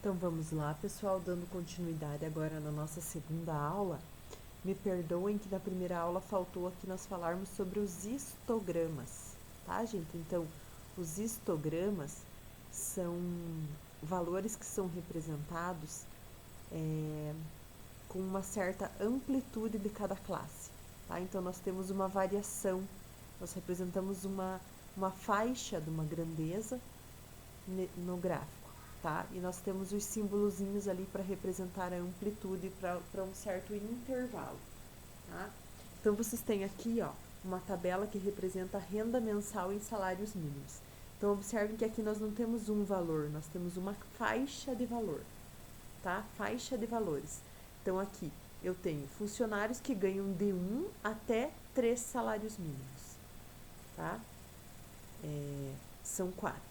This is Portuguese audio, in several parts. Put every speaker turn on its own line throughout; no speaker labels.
Então vamos lá, pessoal, dando continuidade agora na nossa segunda aula. Me perdoem que na primeira aula faltou aqui nós falarmos sobre os histogramas, tá, gente? Então, os histogramas são valores que são representados com uma certa amplitude de cada classe, tá? Então, nós temos uma variação, nós representamos uma faixa de uma grandeza no gráfico, tá? E nós temos os símbolozinhos ali para representar a amplitude para um certo intervalo, tá? Então, vocês têm aqui, ó, uma tabela que representa a renda mensal em salários mínimos. Então, observem que aqui nós não temos um valor, nós temos uma faixa de valor, tá? Faixa de valores. Então, aqui eu tenho funcionários que ganham de 1 até 3 salários mínimos, tá? São 4.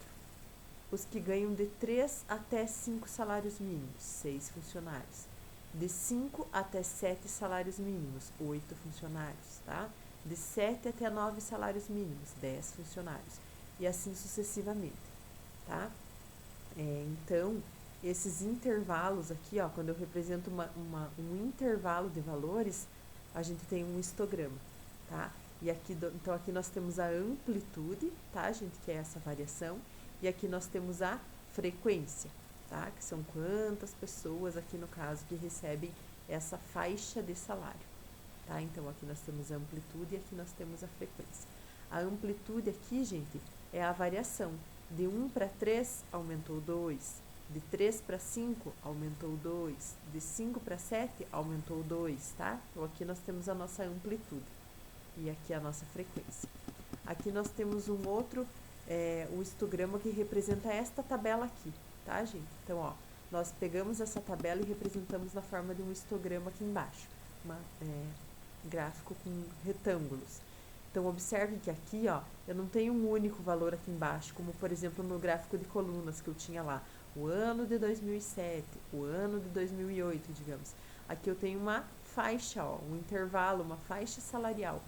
Os que ganham de 3 até 5 salários mínimos, 6 funcionários. De 5 até 7 salários mínimos, 8 funcionários, tá? De 7 até 9 salários mínimos, 10 funcionários. E assim sucessivamente, tá? Então, esses intervalos aqui, ó, quando eu represento um intervalo de valores, a gente tem um histograma, tá? E aqui, então aqui nós temos a amplitude, tá, gente, que é essa variação. E aqui nós temos a frequência, tá? Que são quantas pessoas aqui no caso que recebem essa faixa de salário, tá? Então aqui nós temos a amplitude e aqui nós temos a frequência. A amplitude aqui, gente, é a variação. De 1 para 3 aumentou 2, de 3 para 5 aumentou 2, de 5 para 7 aumentou 2, tá? Então aqui nós temos a nossa amplitude e aqui a nossa frequência. Aqui nós temos um outro o histograma que representa esta tabela aqui, tá, gente? Então, ó, nós pegamos essa tabela e representamos na forma de um histograma aqui embaixo, gráfico com retângulos. Então, observe que aqui, ó, eu não tenho um único valor aqui embaixo, como, por exemplo, no gráfico de colunas que eu tinha lá, o ano de 2007, o ano de 2008, digamos. Aqui eu tenho uma faixa, ó, um intervalo, uma faixa salarial.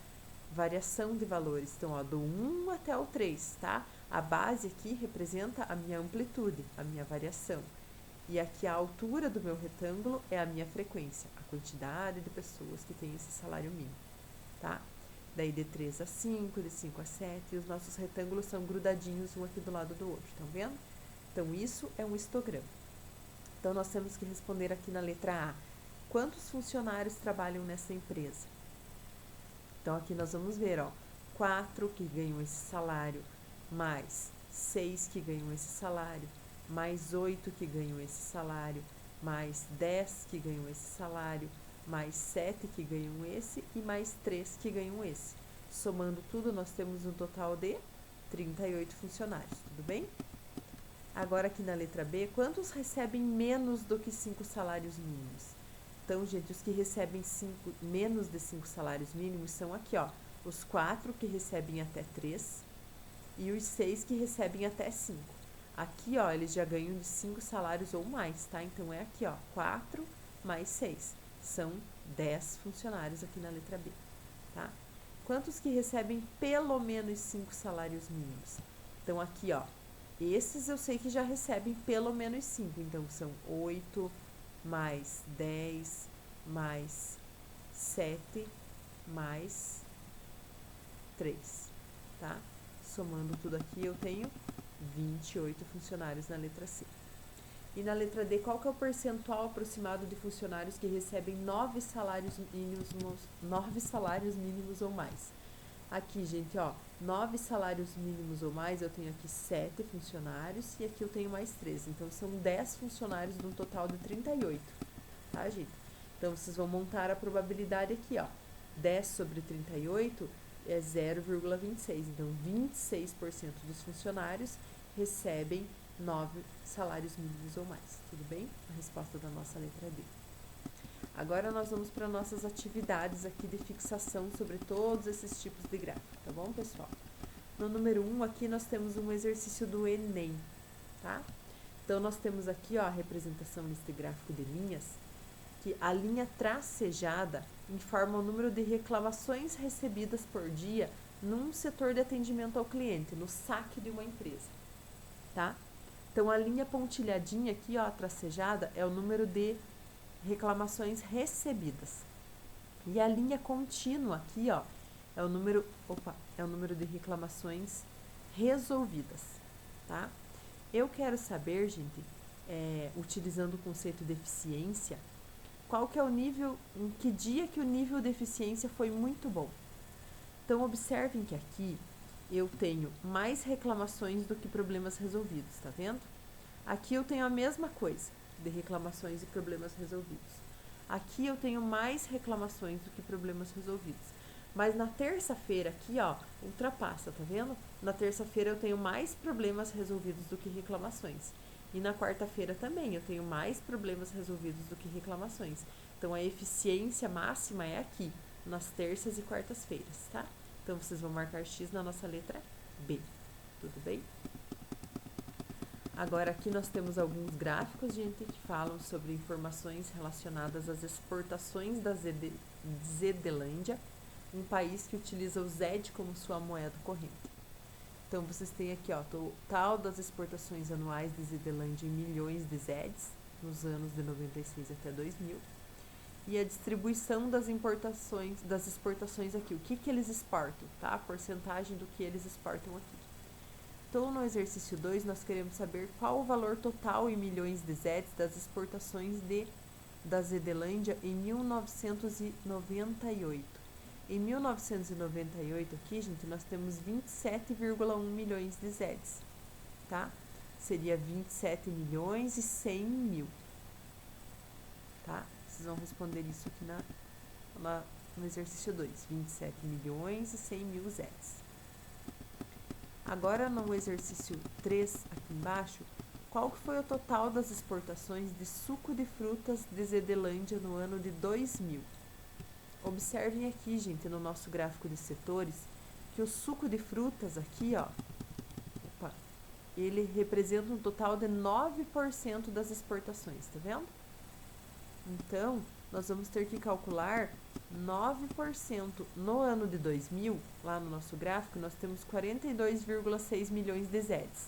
Variação de valores, então, ó, do 1 até o 3, tá? A base aqui representa a minha amplitude, a minha variação. E aqui a altura do meu retângulo é a minha frequência, a quantidade de pessoas que têm esse salário mínimo, tá? Daí de 3 a 5, de 5 a 7, e os nossos retângulos são grudadinhos um aqui do lado do outro, estão vendo? Então, isso é um histograma. Então, nós temos que responder aqui na letra A. Quantos funcionários trabalham nessa empresa? Então, aqui nós vamos ver, ó, 4 que ganham esse salário, mais 6 que ganham esse salário, mais 8 que ganham esse salário, mais 10 que ganham esse salário, mais 7 que ganham esse e mais 3 que ganham esse. Somando tudo, nós temos um total de 38 funcionários, tudo bem? Agora, aqui na letra B, quantos recebem menos do que 5 salários mínimos? Então, gente, os que recebem menos de 5 salários mínimos são aqui, ó, os 4 que recebem até 3 e os 6 que recebem até 5. Aqui, ó, eles já ganham de 5 salários ou mais, tá? Então, é aqui, ó, 4 mais 6. São 10 funcionários aqui na letra B, tá? Quantos que recebem pelo menos 5 salários mínimos? Então, aqui, ó, esses eu sei que já recebem pelo menos 5. Então, são 8 mais 10, mais 7, mais 3, tá? Somando tudo aqui, eu tenho 28 funcionários na letra C. E na letra D, qual que é o percentual aproximado de funcionários que recebem 9 salários mínimos ou mais? Aqui, gente, ó, 9 salários mínimos ou mais, eu tenho aqui 7 funcionários e aqui eu tenho mais 13. Então, são 10 funcionários de um total de 38, tá, gente? Então, vocês vão montar a probabilidade aqui, ó. 10 sobre 38 é 0,26. Então, 26% dos funcionários recebem 9 salários mínimos ou mais, tudo bem? A resposta da nossa letra D. Agora nós vamos para nossas atividades aqui de fixação sobre todos esses tipos de gráfico, tá bom, pessoal? No número 1, aqui nós temos um exercício do Enem, tá? Então, nós temos aqui, ó, a representação neste gráfico de linhas, que a linha tracejada informa o número de reclamações recebidas por dia num setor de atendimento ao cliente, no saque de uma empresa, tá? Então, a linha pontilhadinha aqui, ó, tracejada, é o número de reclamações recebidas. E a linha contínua aqui, ó, é o número de reclamações resolvidas, tá? Eu quero saber, gente, utilizando o conceito de eficiência, qual que é o nível, em que dia que o nível de eficiência foi muito bom. Então, observem que aqui eu tenho mais reclamações do que problemas resolvidos, tá vendo? Aqui eu tenho a mesma coisa, de reclamações e problemas resolvidos. Aqui eu tenho mais reclamações do que problemas resolvidos. Mas na terça-feira aqui, ó, ultrapassa, tá vendo? Na terça-feira eu tenho mais problemas resolvidos do que reclamações. E na quarta-feira também eu tenho mais problemas resolvidos do que reclamações. Então a eficiência máxima é aqui, nas terças e quartas-feiras, tá? Então vocês vão marcar X na nossa letra B. Tudo bem? Agora aqui nós temos alguns gráficos, gente, que falam sobre informações relacionadas às exportações da Zedelândia, um país que utiliza o ZED como sua moeda corrente. Então vocês têm aqui, ó, total das exportações anuais de Zedelândia em milhões de ZEDs, nos anos de 96 até 2000. E a distribuição das exportações aqui, o que eles exportam, tá? A porcentagem do que eles exportam aqui. Então, no exercício 2, nós queremos saber qual o valor total em milhões de ZEDs das exportações da Zedelândia em 1998. Em 1998, aqui, gente, nós temos 27,1 milhões de ZEDs, tá? Seria 27 milhões e 100 mil, tá? Vocês vão responder isso aqui no exercício 2, 27 milhões e 100 mil ZEDs. Agora, no exercício 3, aqui embaixo, qual que foi o total das exportações de suco de frutas de Zedelândia no ano de 2000? Observem aqui, gente, no nosso gráfico de setores, que o suco de frutas aqui, ó, ele representa um total de 9% das exportações, tá vendo? Então, nós vamos ter que calcular 9%. No ano de 2000, lá no nosso gráfico, nós temos 42,6 milhões de ZEDs.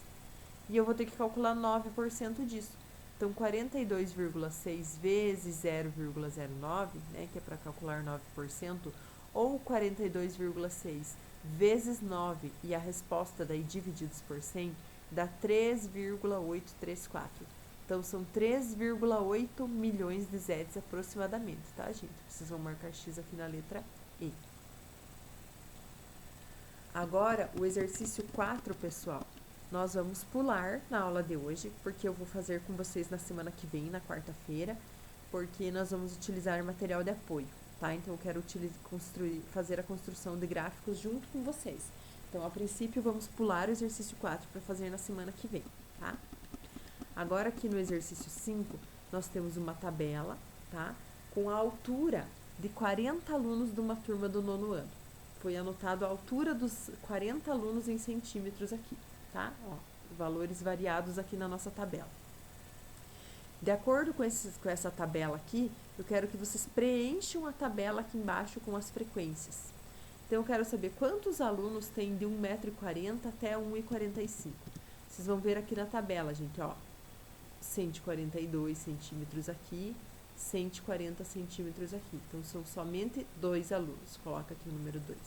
E eu vou ter que calcular 9% disso. Então, 42,6 vezes 0,09, né, que é para calcular 9%, ou 42,6 vezes 9, e a resposta daí divididos por 100, dá 3,834. Então, são 3,8 milhões de ZEDs aproximadamente, tá, gente? Vocês vão marcar X aqui na letra E. Agora, o exercício 4, pessoal, nós vamos pular na aula de hoje, porque eu vou fazer com vocês na semana que vem, na quarta-feira, porque nós vamos utilizar material de apoio, tá? Então, eu quero fazer a construção de gráficos junto com vocês. Então, a princípio, vamos pular o exercício 4 para fazer na semana que vem, tá? Agora, aqui no exercício 5, nós temos uma tabela, tá? Com a altura de 40 alunos de uma turma do 9º ano. Foi anotado a altura dos 40 alunos em centímetros aqui, tá? Ó, valores variados aqui na nossa tabela. De acordo com essa tabela aqui, eu quero que vocês preencham a tabela aqui embaixo com as frequências. Então, eu quero saber quantos alunos tem de 1,40 m até 1,45 m. Vocês vão ver aqui na tabela, gente, ó. 142 centímetros aqui, 140 centímetros aqui. Então, são somente 2 alunos. Coloca aqui o número 2.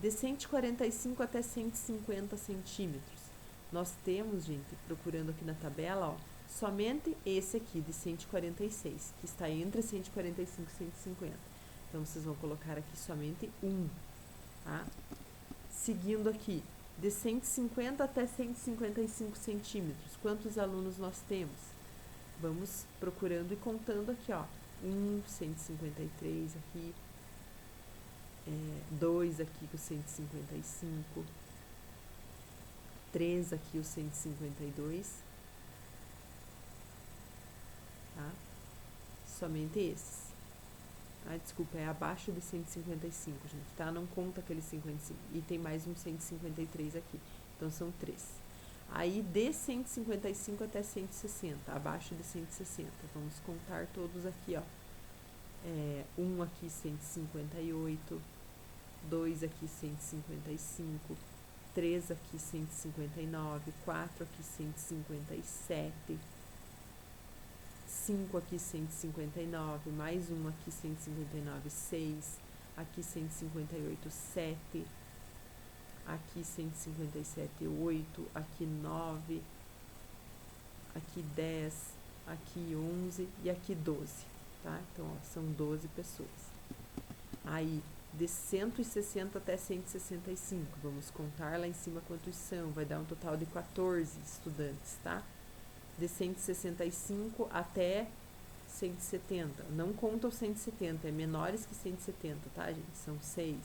De 145 até 150 centímetros, nós temos, gente, procurando aqui na tabela, ó, somente esse aqui de 146, que está entre 145 e 150. Então, vocês vão colocar aqui somente 1, tá? Seguindo aqui, de 150 até 155 centímetros, quantos alunos nós temos? Vamos procurando e contando aqui, ó. 153 aqui, 2 aqui com 155, 3 aqui o 152, tá? Somente esses. Ah, desculpa, é abaixo de 155, gente, tá? Não conta aquele 55. E tem mais um 153 aqui. Então, são 3. Aí, de 155 até 160, abaixo de 160. Vamos contar todos aqui, ó. 1 aqui, 158. 2 aqui, 155. 3 aqui 159, 4 aqui 157, 5 aqui 159, mais um aqui 159, 6, aqui 158, 7, aqui 157, 8, aqui 9, aqui 10, aqui 11 e aqui 12, tá? Então, ó, são 12 pessoas. Aí, de 160 até 165, vamos contar lá em cima quantos são, vai dar um total de 14 estudantes, tá? De 165 até 170, não conta os 170, é menores que 170, tá, gente? São 6.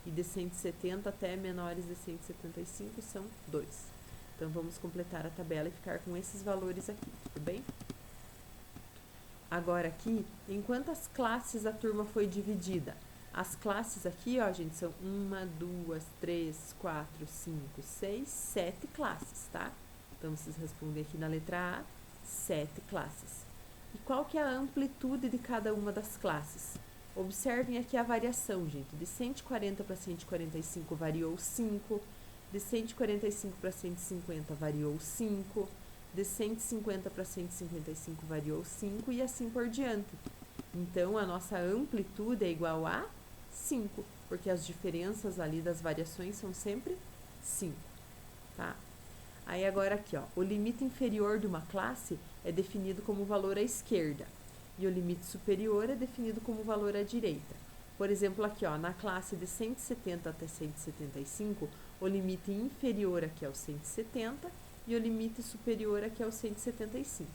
E de 170 até menores de 175 são 2. Então, vamos completar a tabela e ficar com esses valores aqui, tudo bem? Agora aqui, em quantas classes a turma foi dividida? As classes aqui, ó, gente, são 1, 2, 3, 4, 5, 6, 7 classes, tá? Então, vocês respondem aqui na letra A, 7 classes. E qual que é a amplitude de cada uma das classes? Observem aqui a variação, gente. De 140 para 145 variou 5, de 145 para 150 variou 5, de 150 para 155 variou 5 e assim por diante. Então, a nossa amplitude é igual a 5, porque as diferenças ali das variações são sempre 5, tá? Aí agora aqui, ó, o limite inferior de uma classe é definido como valor à esquerda e o limite superior é definido como valor à direita. Por exemplo, aqui, ó, na classe de 170 até 175, o limite inferior aqui é o 170 e o limite superior aqui é o 175,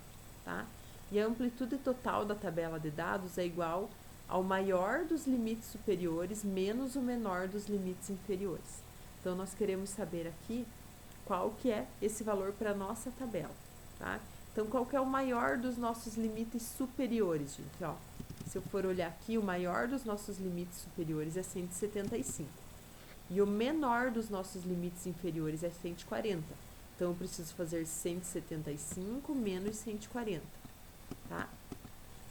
tá? E a amplitude total da tabela de dados é igual ao maior dos limites superiores menos o menor dos limites inferiores. Então, nós queremos saber aqui qual que é esse valor para a nossa tabela, tá? Então, qual que é o maior dos nossos limites superiores, gente? Ó, se eu for olhar aqui, o maior dos nossos limites superiores é 175. E o menor dos nossos limites inferiores é 140. Então, eu preciso fazer 175 menos 140, tá?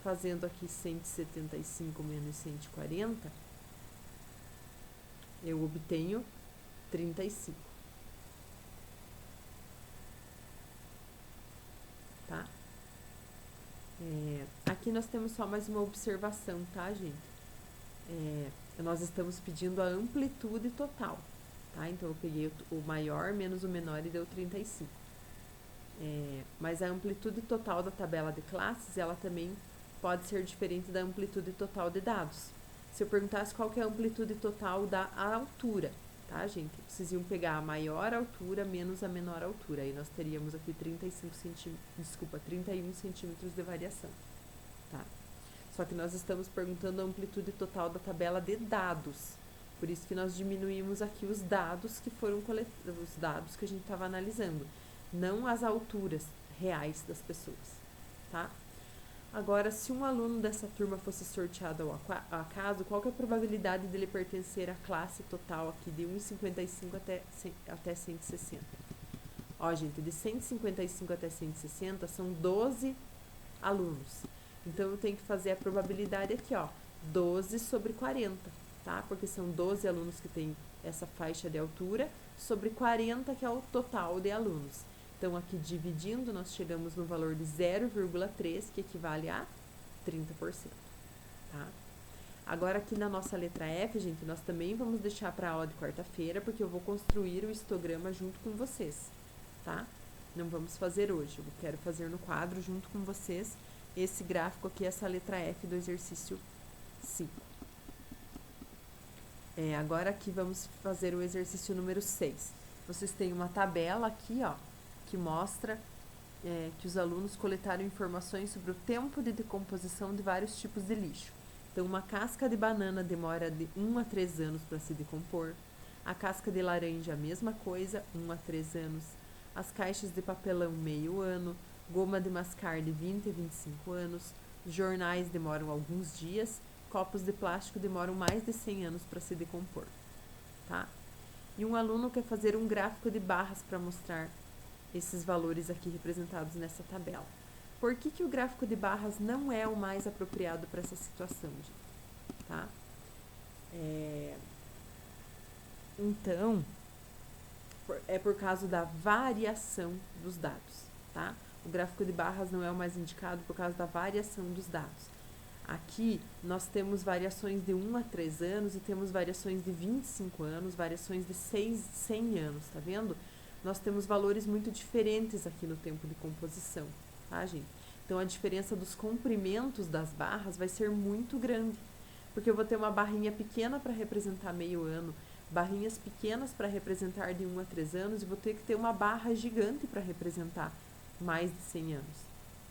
Fazendo aqui 175 menos 140, eu obtenho 35. Tá? Aqui nós temos só mais uma observação, tá, gente? Nós estamos pedindo a amplitude total, tá? Então, eu peguei o maior menos o menor e deu 35. Mas a amplitude total da tabela de classes, ela também pode ser diferente da amplitude total de dados. Se eu perguntasse qual que é a amplitude total da altura, tá, gente? Vocês iam pegar a maior altura menos a menor altura. Aí nós teríamos aqui 31 centímetros de variação, tá? Só que nós estamos perguntando a amplitude total da tabela de dados. Por isso que nós diminuímos aqui os dados que foram os dados que a gente estava analisando, não as alturas reais das pessoas, tá? Agora, se um aluno dessa turma fosse sorteado ao acaso, qual que é a probabilidade dele pertencer à classe total aqui de 1,55 até 160? Ó, gente, de 155 até 160 são 12 alunos. Então, eu tenho que fazer a probabilidade aqui, ó, 12 sobre 40, tá? Porque são 12 alunos que têm essa faixa de altura sobre 40, que é o total de alunos. Então, aqui dividindo, nós chegamos no valor de 0,3, que equivale a 30%, tá? Agora, aqui na nossa letra F, gente, nós também vamos deixar para a aula de quarta-feira, porque eu vou construir o histograma junto com vocês, tá? Não vamos fazer hoje, eu quero fazer no quadro junto com vocês esse gráfico aqui, essa letra F do exercício 5. Agora aqui vamos fazer o exercício número 6. Vocês têm uma tabela aqui, ó, que mostra que os alunos coletaram informações sobre o tempo de decomposição de vários tipos de lixo. Então, uma casca de banana demora de 1 a 3 anos para se decompor, a casca de laranja, a mesma coisa, 1 a 3 anos, as caixas de papelão, meio ano, goma de mascar de 20 a 25 anos, jornais demoram alguns dias, copos de plástico demoram mais de 100 anos para se decompor, tá? E um aluno quer fazer um gráfico de barras para mostrar esses valores aqui representados nessa tabela. Por que o gráfico de barras não é o mais apropriado para essa situação, gente? Tá? Então, é por causa da variação dos dados, tá? O gráfico de barras não é o mais indicado por causa da variação dos dados. Aqui nós temos variações de 1 a 3 anos e temos variações de 25 anos, variações de 100 anos, tá vendo? Nós temos valores muito diferentes aqui no tempo de composição, tá, gente? Então, a diferença dos comprimentos das barras vai ser muito grande, porque eu vou ter uma barrinha pequena para representar meio ano, barrinhas pequenas para representar de 1 a 3 anos e vou ter que ter uma barra gigante para representar mais de 100 anos,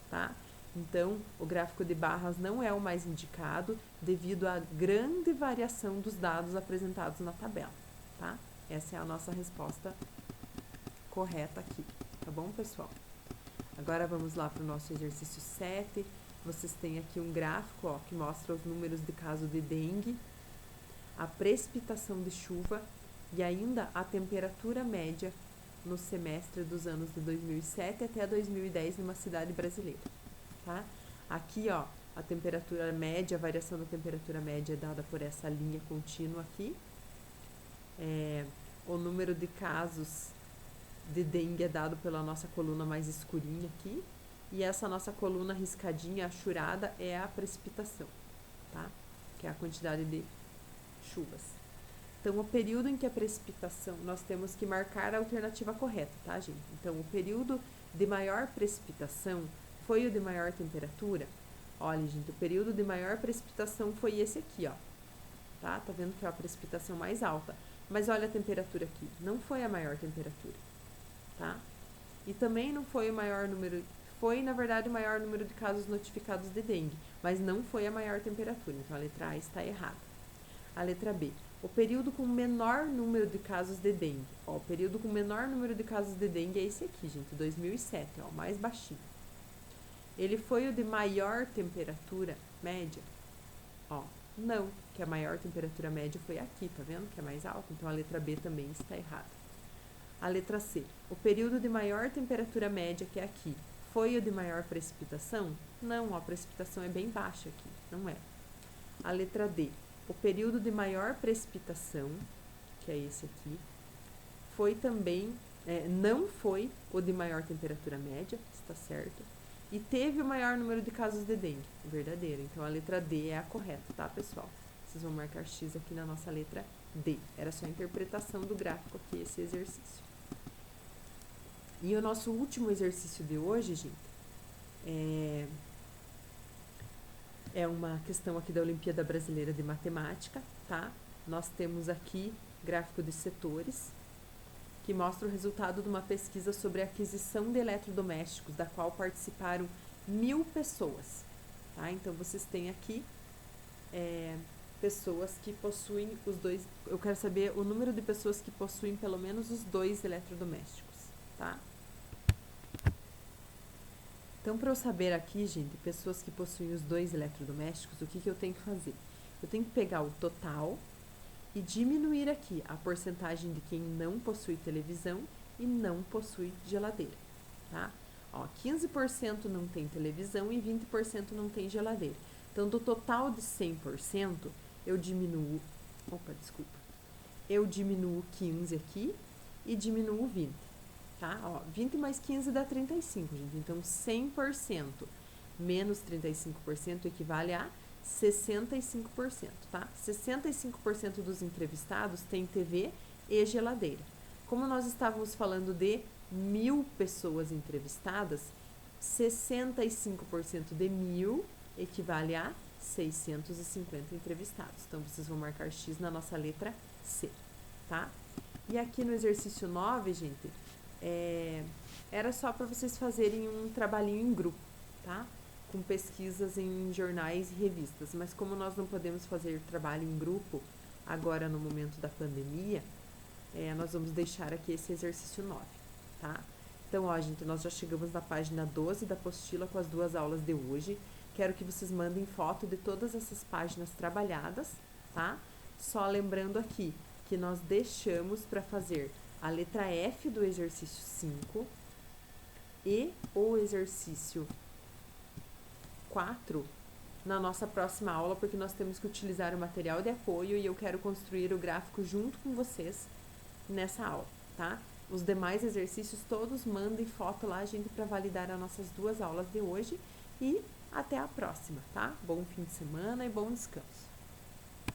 tá? Então, o gráfico de barras não é o mais indicado devido à grande variação dos dados apresentados na tabela, tá? Essa é a nossa resposta correta aqui, tá bom, pessoal? Agora vamos lá para o nosso exercício 7. Vocês têm aqui um gráfico, ó, que mostra os números de caso de dengue, a precipitação de chuva e ainda a temperatura média no semestre dos anos de 2007 até 2010 numa cidade brasileira, tá? Aqui, ó, a temperatura média, a variação da temperatura média é dada por essa linha contínua aqui. O número de casos de dengue é dado pela nossa coluna mais escurinha aqui. E essa nossa coluna riscadinha, achurada, é a precipitação, tá? Que é a quantidade de chuvas. Então, o período em que a precipitação, nós temos que marcar a alternativa correta, tá, gente? Então, o período de maior precipitação foi o de maior temperatura? Olha, gente, o período de maior precipitação foi esse aqui, ó. Tá? Tá vendo que é a precipitação mais alta. Mas olha a temperatura aqui, não foi a maior temperatura, tá? E também não foi o maior número, foi, na verdade, o maior número de casos notificados de dengue, mas não foi a maior temperatura, então a letra A está errada. A letra B, o período com menor número de casos de dengue. Ó, o período com menor número de casos de dengue é esse aqui, gente, 2007, ó, o mais baixinho. Ele foi o de maior temperatura média? Ó, não, que a maior temperatura média foi aqui, tá vendo? Que é mais alta, então a letra B também está errada. A letra C, o período de maior temperatura média, que é aqui, foi o de maior precipitação? Não, a precipitação é bem baixa aqui, não é. A letra D, o período de maior precipitação, que é esse aqui, foi também, não foi o de maior temperatura média, está certo, e teve o maior número de casos de dengue, verdadeiro. Então, a letra D é a correta, tá, pessoal? Vocês vão marcar X aqui na nossa letra D. Era só a interpretação do gráfico aqui, esse exercício. E o nosso último exercício de hoje, gente, é uma questão aqui da Olimpíada Brasileira de Matemática, tá? Nós temos aqui gráfico de setores, que mostra o resultado de uma pesquisa sobre a aquisição de eletrodomésticos, da qual participaram 1.000 pessoas, tá? Então, vocês têm aqui pessoas que possuem os dois, eu quero saber o número de pessoas que possuem pelo menos os 2 eletrodomésticos, tá? Então, para eu saber aqui, gente, pessoas que possuem os 2 eletrodomésticos, o que eu tenho que fazer? Eu tenho que pegar o total e diminuir aqui a porcentagem de quem não possui televisão e não possui geladeira, tá? Ó, 15% não tem televisão e 20% não tem geladeira. Então, do total de 100%, eu diminuo, eu diminuo 15 aqui e diminuo 20, tá? Ó, 20 mais 15 dá 35, gente. Então, 100% menos 35% equivale a 65%, tá? 65% dos entrevistados têm TV e geladeira. Como nós estávamos falando de 1.000 pessoas entrevistadas, 65% de 1.000 equivale a 650 entrevistados. Então, vocês vão marcar X na nossa letra C, tá? E aqui no exercício 9, gente, era só para vocês fazerem um trabalhinho em grupo, tá? Com pesquisas em jornais e revistas. Mas como nós não podemos fazer trabalho em grupo agora no momento da pandemia, nós vamos deixar aqui esse exercício 9, tá? Então, ó, gente, nós já chegamos na página 12 da apostila com as 2 aulas de hoje. Quero que vocês mandem foto de todas essas páginas trabalhadas, tá? Só lembrando aqui que nós deixamos para fazer a letra F do exercício 5 e o exercício 4 na nossa próxima aula, porque nós temos que utilizar o material de apoio e eu quero construir o gráfico junto com vocês nessa aula, tá? Os demais exercícios todos mandem foto lá, gente, para validar as nossas 2 aulas de hoje. E até a próxima, tá? Bom fim de semana e bom descanso.